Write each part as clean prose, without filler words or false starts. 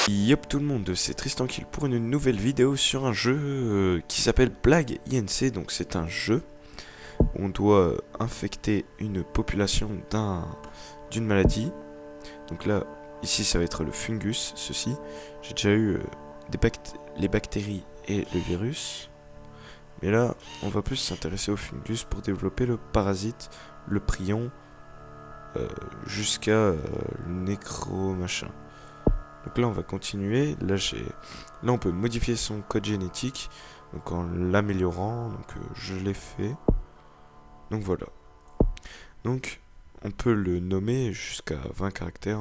Yop tout le monde, c'est Tristan Kill pour une nouvelle vidéo sur un jeu qui s'appelle Plague Inc. Donc c'est un jeu où on doit infecter une population d'une maladie. Donc là, ici ça va être le fungus, ceci. J'ai déjà eu les bactéries et le virus. Mais là, on va plus s'intéresser au fungus pour développer le parasite, le prion, jusqu'à le nécro machin. Donc là on va continuer, là on peut modifier son code génétique, donc en l'améliorant, donc je l'ai fait. Donc voilà. Donc on peut le nommer jusqu'à 20 caractères,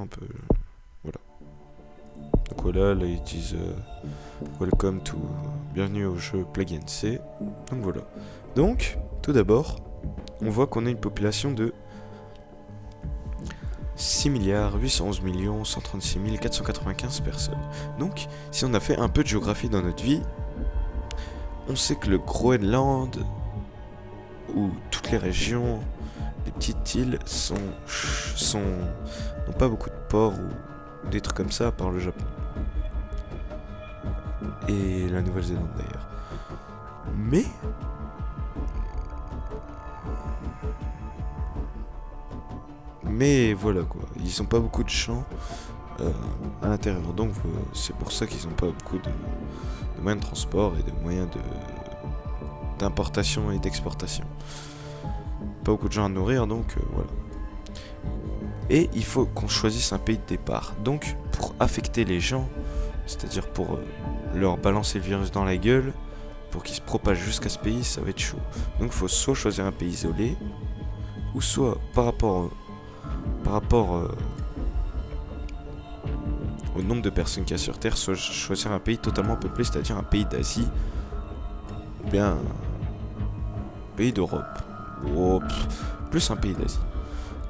voilà. Donc voilà, là ils disent welcome to, bienvenue au jeu Plague Inc. Donc voilà. Donc, tout d'abord, on voit qu'on a une population de 6 811 136 495 personnes. Donc, si on a fait un peu de géographie dans notre vie, on sait que le Groenland, ou toutes les régions, les petites îles, n'ont pas beaucoup de ports ou des trucs comme ça, à part le Japon. Et la Nouvelle-Zélande d'ailleurs. Mais voilà quoi, ils ont pas beaucoup de champs à l'intérieur, donc c'est pour ça qu'ils ont pas beaucoup de moyens de transport et de moyens d'importation et d'exportation. Pas beaucoup de gens à nourrir, donc voilà. Et il faut qu'on choisisse un pays de départ. Donc pour affecter les gens, c'est-à-dire pour leur balancer le virus dans la gueule, pour qu'ils se propagent jusqu'à ce pays, ça va être chaud. Donc il faut soit choisir un pays isolé, ou soit par rapport au nombre de personnes qu'il y a sur Terre, soit choisir un pays totalement peuplé, c'est-à-dire un pays d'Asie, ou bien un pays d'Europe, plus un pays d'Asie.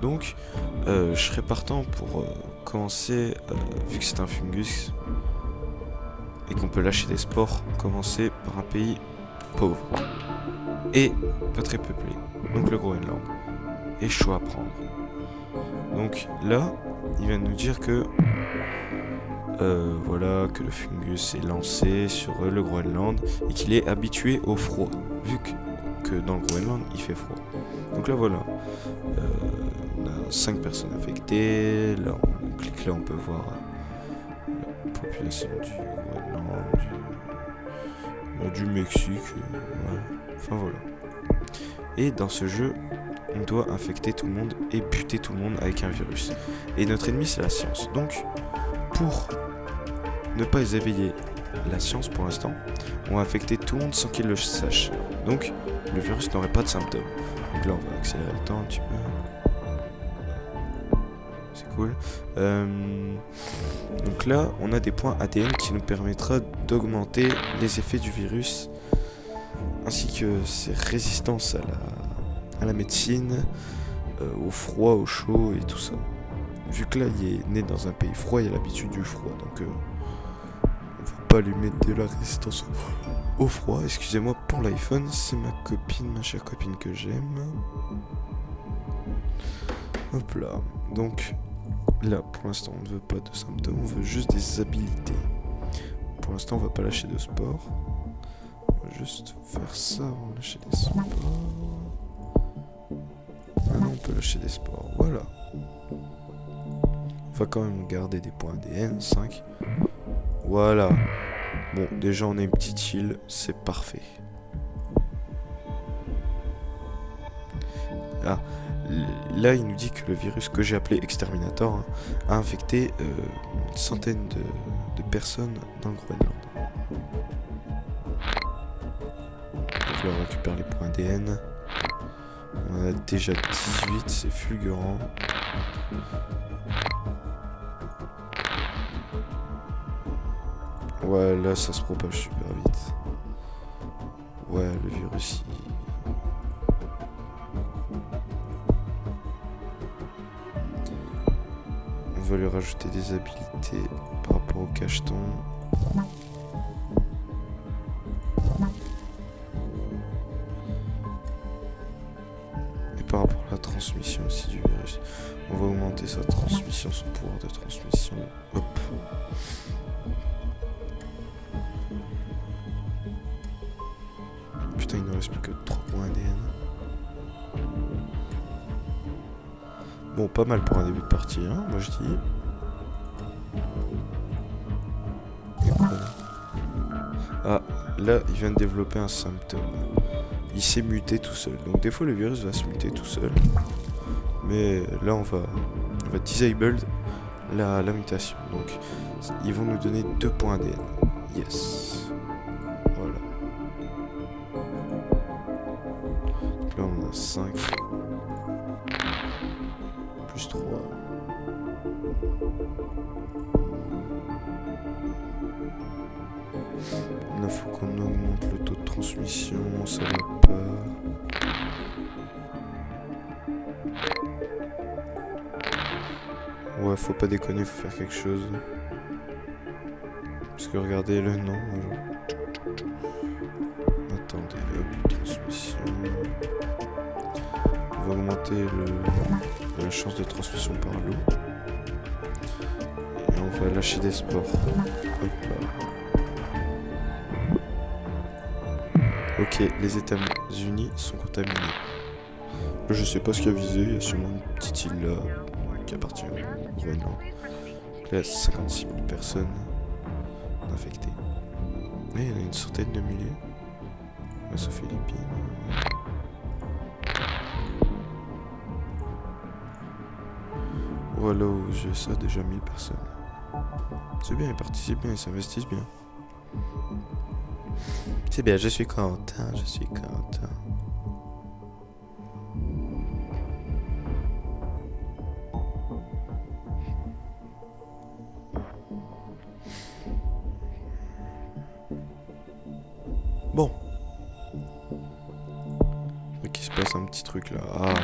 Donc, je serais partant pour commencer, vu que c'est un fungus, et qu'on peut lâcher des spores, commencer par un pays pauvre, et pas très peuplé, donc le Groenland, et chaud à prendre. Donc là, il va nous dire que voilà, que le fungus est lancé sur le Groenland et qu'il est habitué au froid, vu que dans le Groenland il fait froid. Donc là voilà, on a 5 personnes affectées. Là on clique, là on peut voir la population du Groenland, du Mexique, ouais. Enfin voilà. Et dans ce jeu, on doit infecter tout le monde et buter tout le monde avec un virus. Et notre ennemi c'est la science. Donc pour ne pas éveiller la science pour l'instant, on va infecter tout le monde sans qu'il le sache. Donc le virus n'aurait pas de symptômes. Donc là on va accélérer le temps un petit peu. C'est cool. Donc là on a des points ADN qui nous permettra d'augmenter les effets du virus, ainsi que ses résistances à la médecine, au froid, au chaud et tout ça. Vu que là il est né dans un pays froid, il a l'habitude du froid, donc on va pas lui mettre de la résistance au froid. Excusez-moi pour l'iPhone, c'est ma chère copine que j'aime. Hop là. Donc là pour l'instant on ne veut pas de symptômes, on veut juste des habilités. Pour l'instant on va pas lâcher de sport. On va juste faire ça avant de lâcher des sports. Ah non, on peut lâcher des sports, voilà. On va quand même garder des points ADN, 5. Voilà. Bon, déjà on a une petite île, c'est parfait. Ah, là il nous dit que le virus que j'ai appelé Exterminator a infecté une centaine de personnes dans le Groenland. Donc là on récupère les points ADN. On a déjà 18, c'est fulgurant. Ouais, là ça se propage super vite. Ouais, le virus on va lui rajouter des habilités par rapport au cacheton. Et par rapport à la transmission aussi du virus, on va augmenter sa transmission, son pouvoir de transmission. Hop. Putain, il ne reste plus que 3 points ADN. Bon, pas mal pour un début de partie, hein, moi je dis. Et quoi là ? Ah, là, il vient de développer un symptôme. Il s'est muté tout seul. Donc des fois, le virus va se muter tout seul. Mais là, on va disable la mutation. Donc, ils vont nous donner 2 points ADN. Yes. Voilà. Donc là, on a 5. Plus 3. Là, faut qu'on augmente le taux de transmission. Ça va pas. Ouais, faut pas déconner, faut faire quelque chose. Parce que regardez le nom. Attendez, hop, transmission. On va augmenter la chance de transmission par l'eau. Et on va lâcher des spores. Hop là. Ok, les États-Unis sont contaminés. Je sais pas ce qu'il y a visé, il y a sûrement une petite île là qui appartient au Groenland. Là, il y a 56 000 personnes infectées. Et il y en a une centaine de milliers. Grâce aux Philippines. Voilà aux USA, déjà 1000 personnes. C'est bien, ils participent bien, ils s'investissent bien. C'est bien, je suis content, je suis content. Bon. Donc il se passe un petit truc là. Ah, voilà.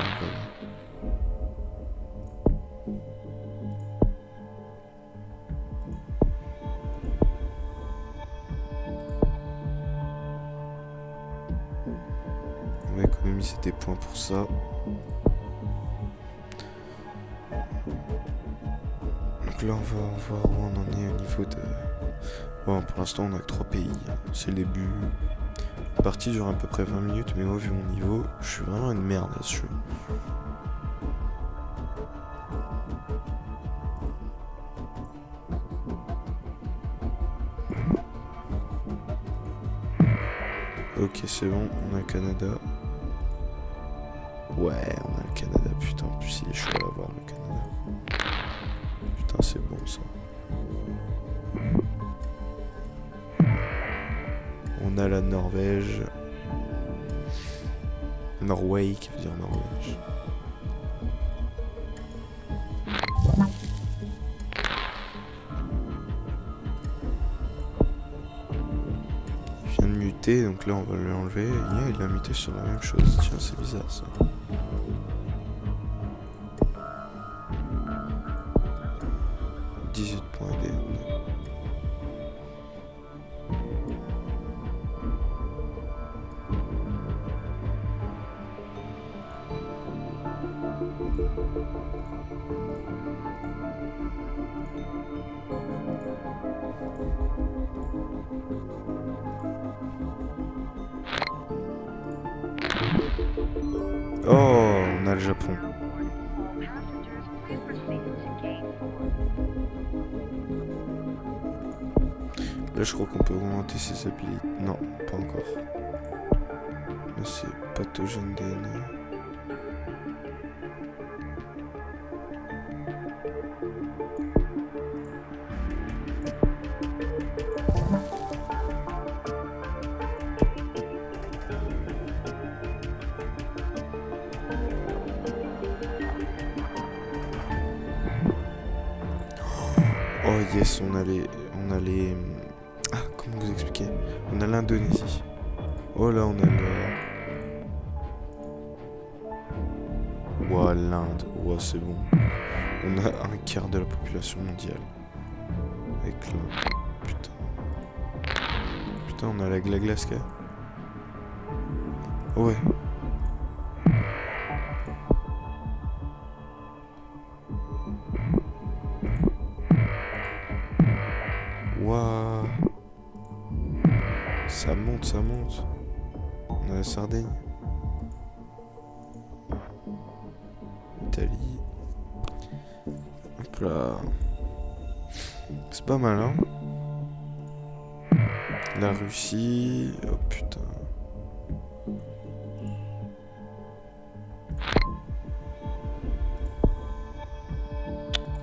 On va économiser des points pour ça. Donc là on va voir où on en est au niveau de... Bon, pour l'instant on a que 3 pays. C'est le début. La partie dure à peu près 20 minutes, mais moi vu mon niveau, je suis vraiment une merde à ce jeu. Ok, c'est bon, on a le Canada. Ouais, on a le Canada, putain, en plus il est chaud à l'avoir le Canada. Putain, c'est bon ça. On a la Norvège. Norway qui veut dire Norvège. Il vient de muter, donc là on va l'enlever. Yeah, il a muté sur la même chose. Tiens, c'est bizarre ça. Oh, on a le Japon. Là, je crois qu'on peut augmenter ses habilités. Non, pas encore. Là, c'est pathogène DNA. Oh yes, on a les... Ah, comment vous expliquer? On a l'Indonésie. Oh là, on a le... Ouah, l'Inde. Ouah, c'est bon. On a un quart de la population mondiale. Avec là. Putain. Putain, on a la glace là. Ouais. Waouh. Ça monte, ça monte. On a la Sardaigne. Italie. Hop là. C'est pas mal, hein. La Russie. Oh putain.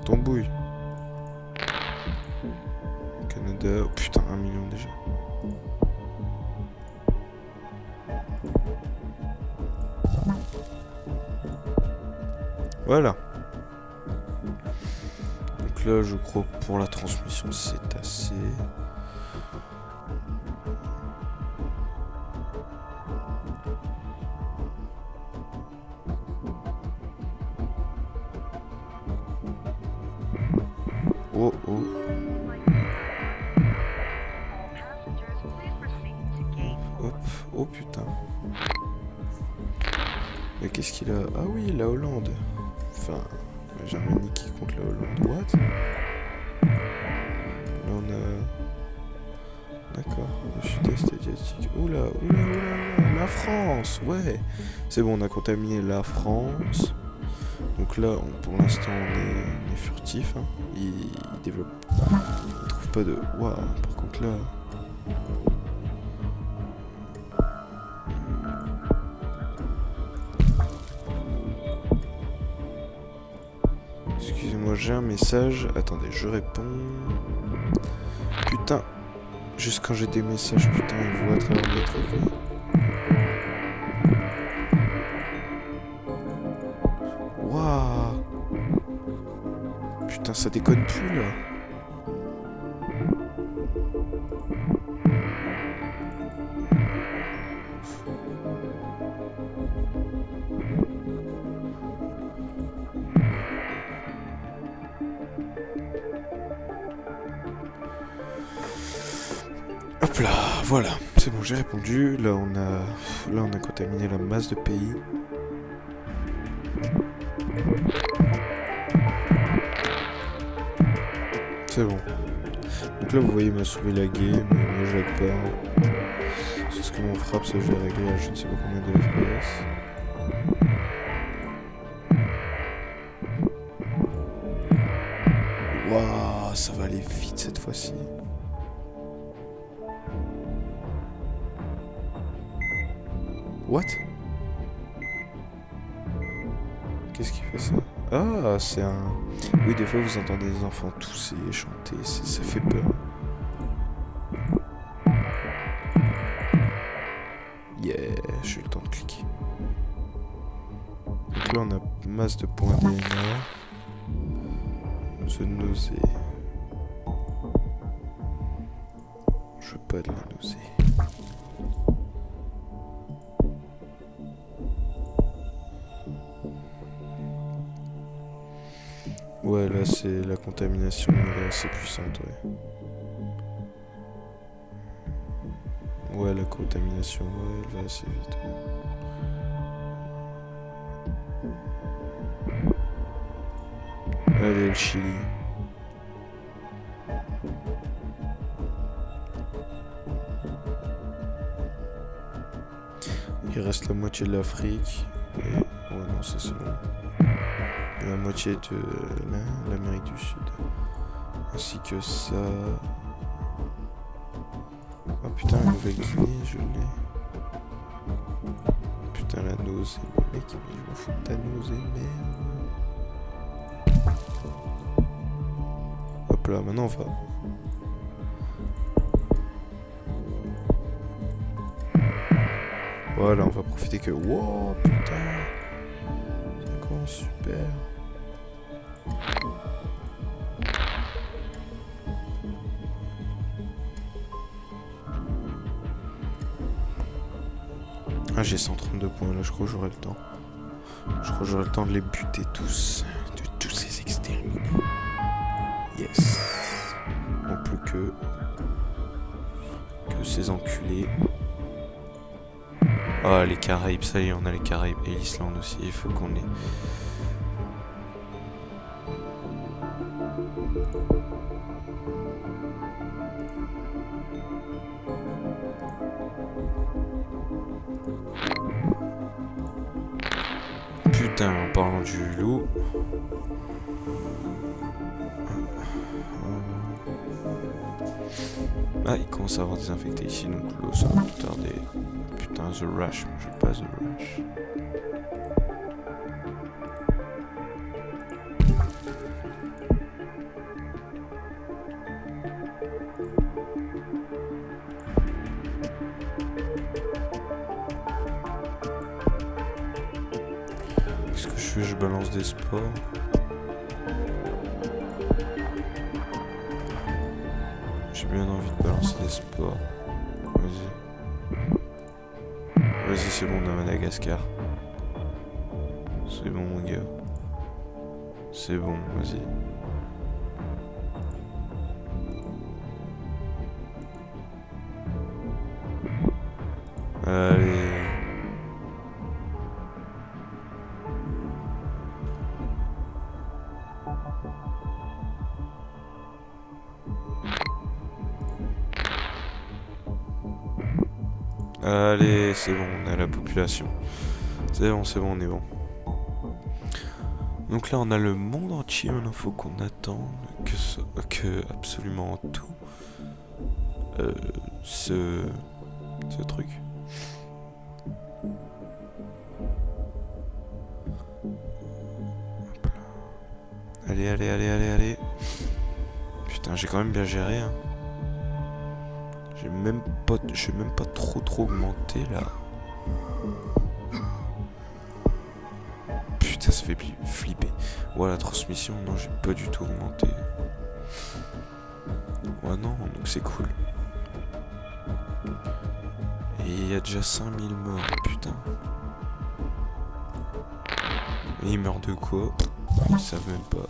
Tombouille. Canada. Oh putain, 1 million déjà. Voilà. Donc là, je crois que pour la transmission, c'est assez. Oh oh. Hop. Oh putain. Mais qu'est-ce qu'il a? Ah oui, la Hollande. Enfin, la Germanie qui compte la Hollande. What? Là on a... D'accord, le sud-est asiatique. Oula, oula, oula, oula. La France, ouais. C'est bon, on a contaminé la France. Donc là, pour l'instant, on est furtif. Hein. Il développe... Il trouve pas de... Waouh, par contre là... Excusez-moi, j'ai un message. Attendez, je réponds. Putain. Juste quand j'ai des messages, putain, ils voient à travers les trucs. Waouh. Putain, ça déconne plus là. Hop là, voilà, c'est bon, j'ai répondu. Là on a contaminé la masse de pays. C'est bon. Donc là vous voyez ma souris laguée, mais moi je lag pas. C'est ce que mon frappe, ça je l'ai réglé à je ne sais pas combien de FPS. Waouh, ça va aller vite cette fois-ci. What? Qu'est-ce qui fait ça? Ah, c'est un... Oui, des fois vous entendez des enfants tousser, chanter, ça fait peur. Yeah, j'ai eu le temps de cliquer. Donc là on a masse de points DNA. The nausée. Je veux pas de la nausée. Ouais, là c'est la contamination, elle est assez puissante, ouais. Ouais, la contamination, ouais, elle va assez vite. Ouais. Allez, le Chili. Il reste la moitié de l'Afrique. Et... Ouais, non, ça c'est bon. Et la moitié de l'Amérique du Sud. Ainsi que ça. Oh putain, la Nouvelle-Guinée, je l'ai. Putain, la nausée. Le mec, je m'en fous de ta nausée, merde. Hop là, maintenant on va. Voilà, on va profiter que... Wow, putain. D'accord, super. Ah, j'ai 132 points, là, je crois que j'aurai le temps. Je crois que j'aurai le temps de les buter tous. De tous les exterminer. Yes. Donc que ces enculés. Ah, les Caraïbes, ça y est, on a les Caraïbes et l'Islande aussi, il faut qu'on ait. Putain, en parlant du loup. Ah, il commence à avoir des infectés ici, donc l'eau, ça va plus tarder. Putain, The Rush, je pas The Rush. Qu'est-ce que je fais? Je balance des sports. J'ai bien envie de balancer des sports. Vas-y. Vas-y, c'est bon, on a Madagascar. C'est bon, mon gars. C'est bon, vas-y. Allez. Allez, c'est bon, on a la population. C'est bon, on est bon. Donc là, on a le monde entier, maintenant faut qu'on attende que absolument tout ce truc. Allez. Putain, j'ai quand même bien géré, hein. Je vais même pas trop augmenté là. Putain, ça fait flipper. Voilà, la transmission, non, j'ai pas du tout augmenté. Ouais, non, donc c'est cool. Et il y a déjà 5000 morts, putain. Et ils meurent de quoi? Ils savent même pas.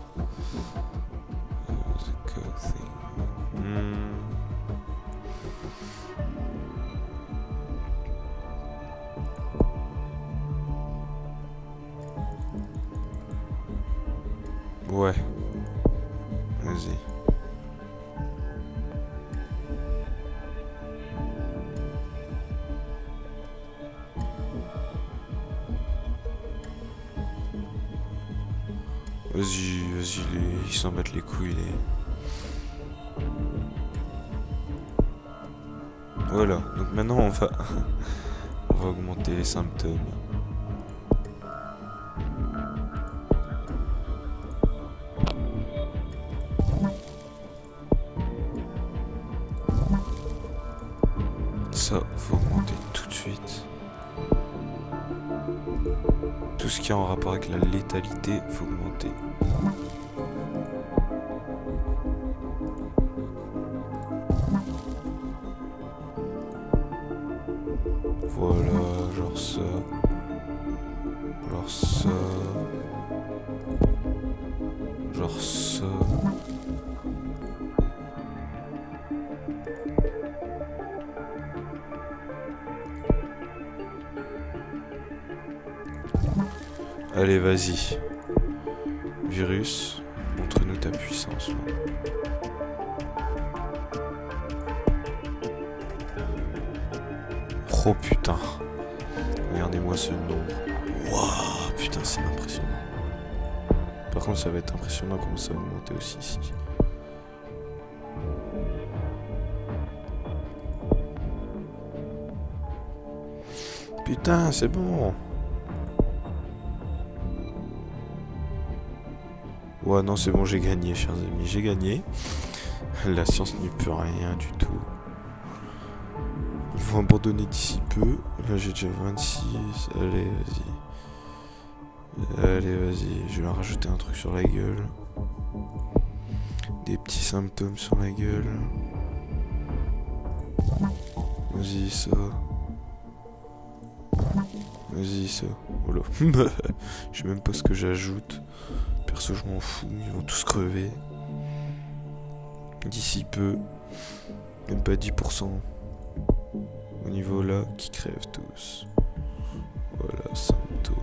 Ouais. Vas-y. Vas-y, ils s'en battent les couilles, les... Voilà, donc maintenant on va augmenter les symptômes. Ça, faut augmenter tout de suite. Tout ce qui est en rapport avec la létalité, faut augmenter. Voilà, genre ça. Genre ça. Genre ça. Allez, vas-y. Virus, montre-nous ta puissance. Oh putain. Regardez-moi ce nombre. Waouh, putain, c'est impressionnant. Par contre, ça va être impressionnant comment ça va monter aussi ici. Putain, c'est bon. Ouais, non, c'est bon, j'ai gagné, chers amis, j'ai gagné. La science n'y peut rien du tout. Ils vont abandonner d'ici peu. Là, j'ai déjà 26. Allez, vas-y. Allez, vas-y. Je vais leur rajouter un truc sur la gueule. Des petits symptômes sur la gueule. Vas-y, ça. Vas-y, ça. Voilà. Je sais même pas ce que j'ajoute. Perso, je m'en fous. Ils vont tous crever. d'ici peu, même pas 10%, au niveau là, qui crèvent tous. Voilà, symptômes.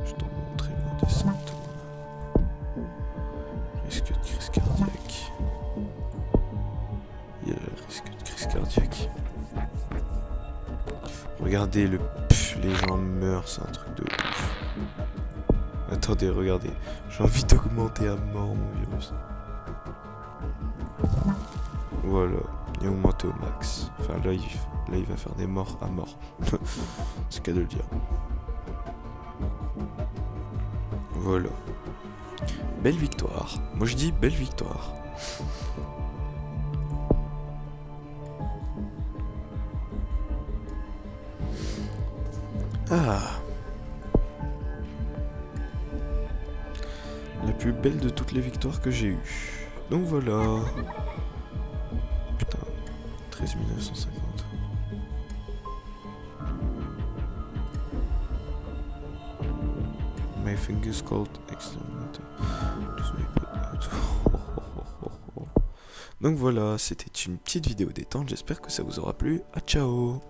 Je t'en montrer moi des symptômes. Risque de crise cardiaque. Il y a le risque de crise cardiaque. Regardez les gens meurent, c'est un truc de ouf. Attendez, regardez, j'ai envie d'augmenter à mort mon virus. Voilà, et augmenter au max. Enfin là il va faire des morts à mort. C'est qu'à de le dire. Voilà. Belle victoire. Moi je dis belle victoire. Ah. La plus belle de toutes les victoires que j'ai eues. Donc voilà. Putain. 13 950. My fingers called exterminator. Donc voilà, c'était une petite vidéo détente, j'espère que ça vous aura plu. À ciao.